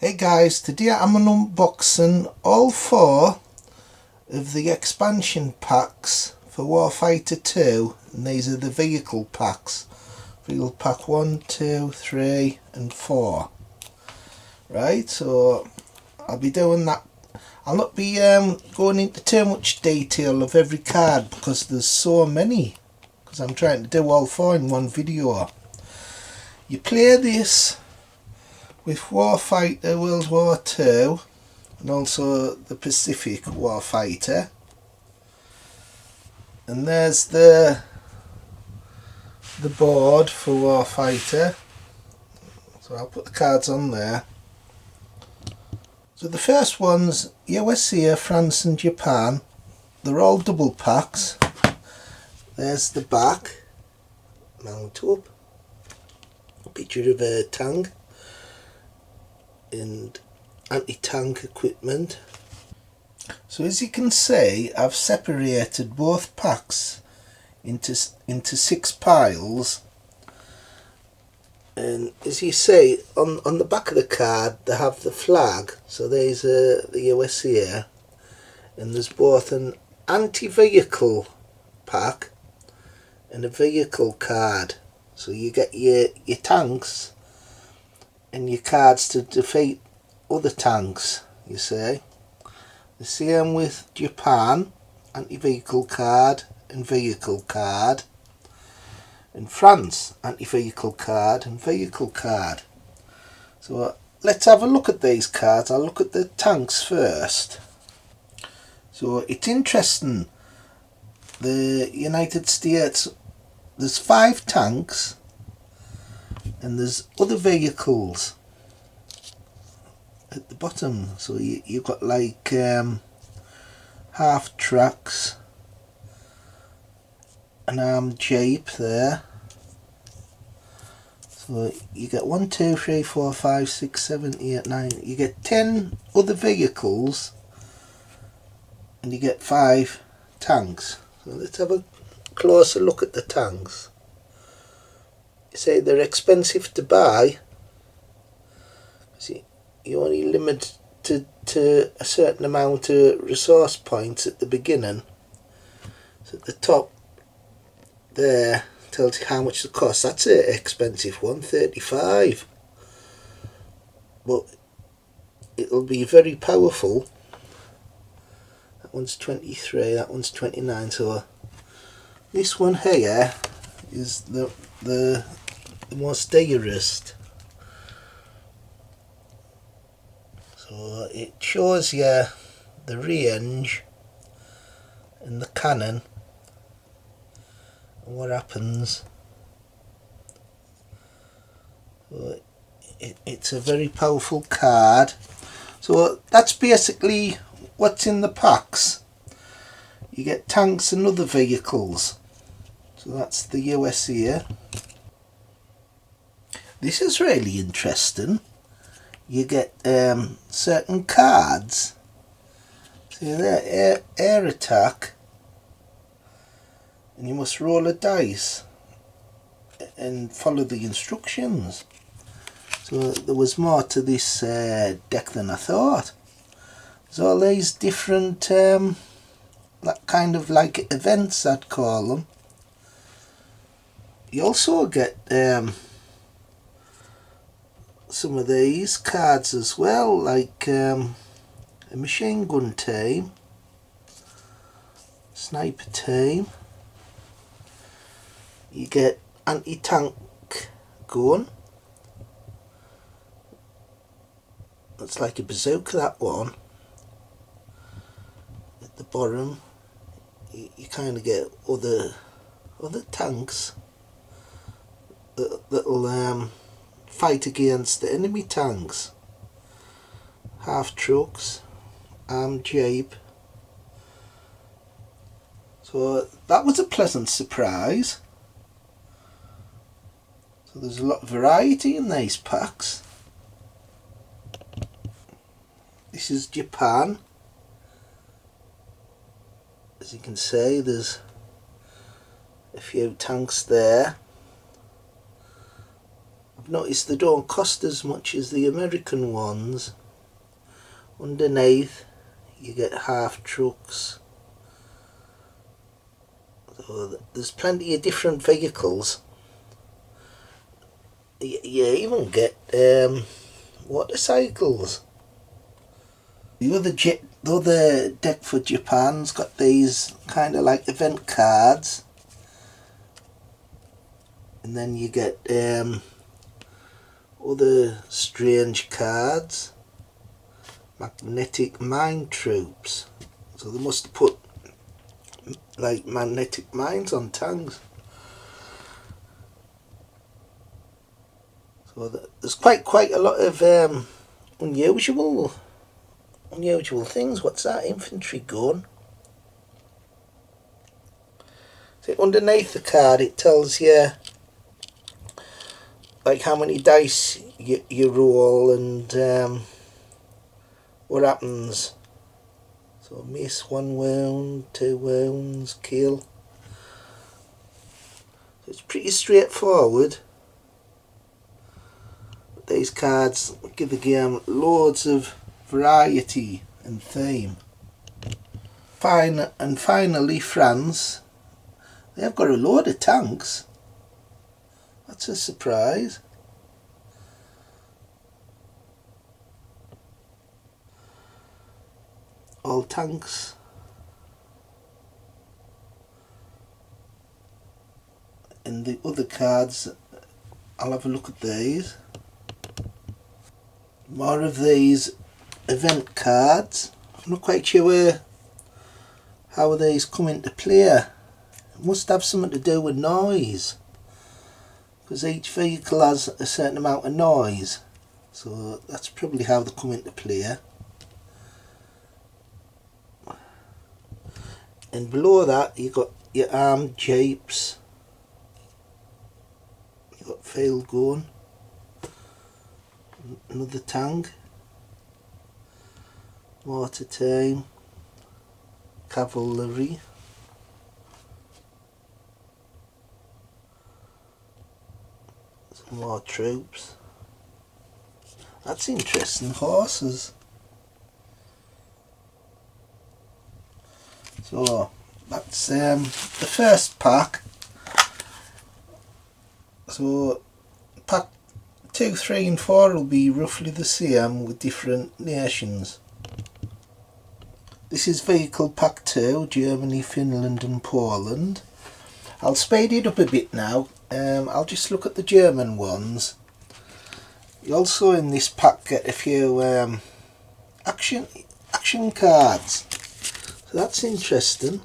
Hey guys, today I'm unboxing all 4 of the expansion packs for Warfighter 2, and these are the vehicle packs. Vehicle pack 1, 2, 3 and 4. Right, so I'll be doing that. I'll not be going into too much detail of every card because there's so many, because I'm trying to do all 4 in one video. You play this with Warfighter World War II and also the Pacific Warfighter, and there's the board for Warfighter, so I'll put the cards on there. So the first one's USA, France and Japan. They're all double packs. There's the back, mount up, a picture of a tank and anti-tank equipment. So as you can see, I've separated both packs into 6 piles, and as you see on the back of the card they have the flag, so there's the USA, and there's both an anti-vehicle pack and a vehicle card, so you get your tanks and your cards to defeat other tanks, you see. The same with Japan, anti-vehicle card and vehicle card. And France, anti-vehicle card and vehicle card. So let's have a look at these cards. I'll look at the tanks first. So it's interesting, the United States, there's 5 tanks and there's other vehicles at the bottom, so you've got like half tracks, an armed jeep there. So you get 1, 2, 3, 4, 5, 6, 7, 8, 9. You get 10 other vehicles and you get 5 tanks. So let's have a closer look at the tanks. You say they're expensive to buy. See, you're only limited to a certain amount of resource points at the beginning. So at the top there tells you how much the cost. That's an expensive one, 35, but it'll be very powerful. That one's 23, that one's 29. So this one here is the most dearest. So it shows you the range and the cannon and what happens. So it's a very powerful card. So that's basically what's in the packs. You get tanks and other vehicles. So that's the USA. This is really interesting. You get certain cards. See there, air attack, and you must roll a dice and follow the instructions. So there was more to this deck than I thought. There's all these different that kind of like events, I'd call them. You also get some of these cards as well, like a machine gun team, sniper team. You get anti-tank gun. That's like a bazooka, that one. At the bottom you kind of get other tanks that'll fight against the enemy tanks. Half trucks, armed jeep. So that was a pleasant surprise. So there's a lot of variety in these packs. This is Japan. As you can see, there's a few tanks there. I've noticed they don't cost as much as the American ones. Underneath you get half trucks. So there's plenty of different vehicles. You even get motorcycles. The other deck for Japan's got these kind of like event cards, and then you get other strange cards. Magnetic mine troops. So they must have put like magnetic mines on tanks. So there's quite a lot of unusual things. What's that? Infantry gun. So underneath the card it tells you like how many dice you roll and what happens. So miss, 1 wound, 2 wounds, kill. So it's pretty straightforward. But these cards give the game loads of variety and theme. Finally France. They've got a load of tanks. That's a surprise. All tanks. And the other cards, I'll have a look at these. More of these event cards. I'm not quite sure how these come into play. It must have something to do with noise, because each vehicle has a certain amount of noise, so that's probably how they come into play. And below that you got your armed jeeps, you got field gun, another tank, mortar team, cavalry, some more troops. That's interesting. Horses. So that's the first pack. So pack 2, 3 and 4 will be roughly the same with different nations. This is vehicle pack 2, Germany, Finland and Poland. I'll speed it up a bit now. I'll just look at the German ones. You also in this pack get a few action cards. So that's interesting.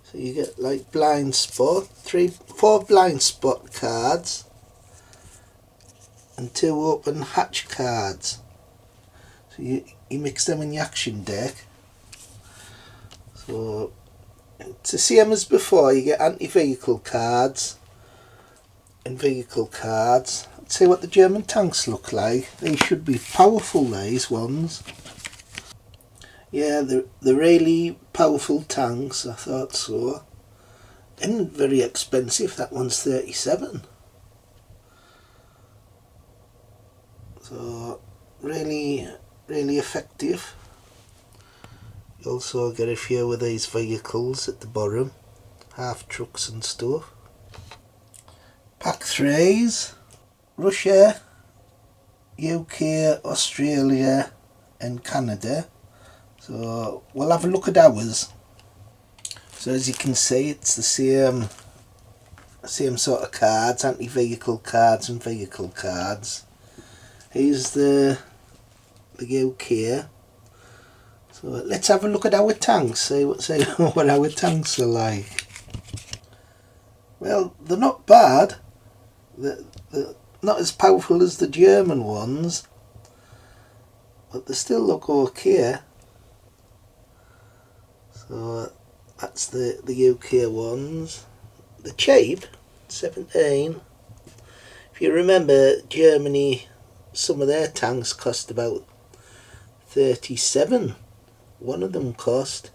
So you get like blind spot, 4 blind spot cards and 2 open hatch cards. So you mix them in the action deck. So it's the same as before. You get anti-vehicle cards and vehicle cards. Let's see what the German tanks look like. They should be powerful, these ones. Yeah, they're really powerful tanks. I thought so. And very expensive. That one's 37. So really effective. You also get a few of these vehicles at the bottom, half trucks and stuff. Pack 3s, Russia, UK, Australia and Canada. So we'll have a look at ours. So as you can see, it's the same sort of cards, anti-vehicle cards and vehicle cards. Here's the UK. So let's have a look at our tanks, see what our tanks are like. Well, they're not bad. They're not as powerful as the German ones, but they still look okay. So that's the UK ones. The cheap, 17. If you remember, Germany, some of their tanks cost about 37. One of them cost.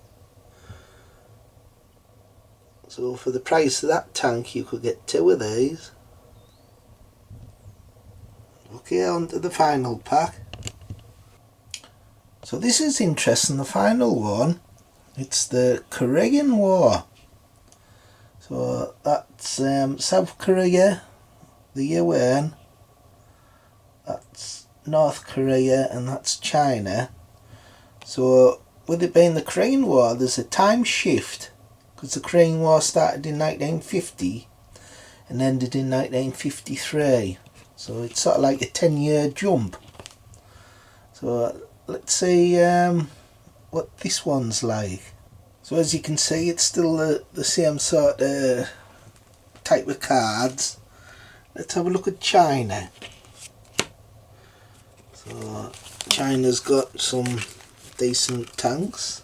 So for the price of that tank you could get 2 of these. Okay, on to the final pack. So this is interesting, the final one. It's the Korean War. So that's South Korea, the UN, that's North Korea, and that's China. So with it being the Korean War, there's a time shift, because the Korean War started in 1950 and ended in 1953. So it's sort of like a 10-year jump. So let's see what this one's like. So as you can see, it's still the same sort of type of cards. Let's have a look at China. So China's got some decent tanks.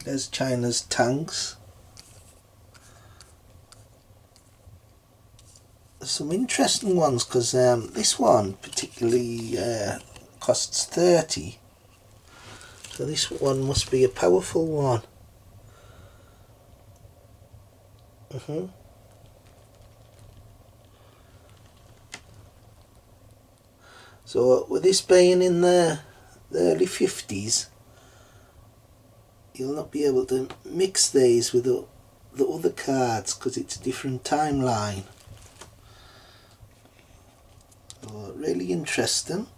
There's China's tanks. There's some interesting ones, because this one particularly costs 30. So this one must be a powerful one. So with this being in the early 50s, you'll not be able to mix these with the other cards, because it's a different timeline. So really interesting.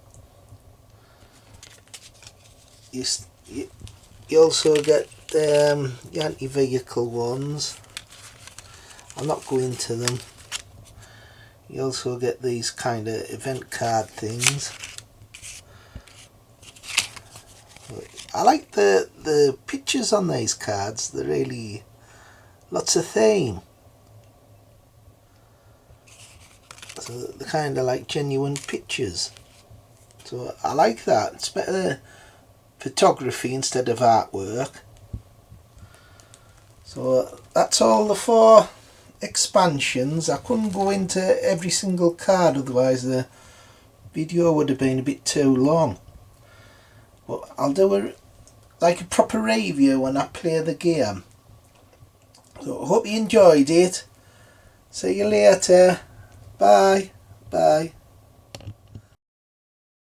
You also get the anti-vehicle ones. I'll not go into them. You also get these kind of event card things. I like the pictures on these cards. They're really lots of theme. So they're kind of like genuine pictures. So I like that. It's better photography instead of artwork. So that's all the 4 expansions. I couldn't go into every single card, otherwise the video would have been a bit too long. But I'll do a proper review when I play the game. So I hope you enjoyed it. See you later. Bye. Bye.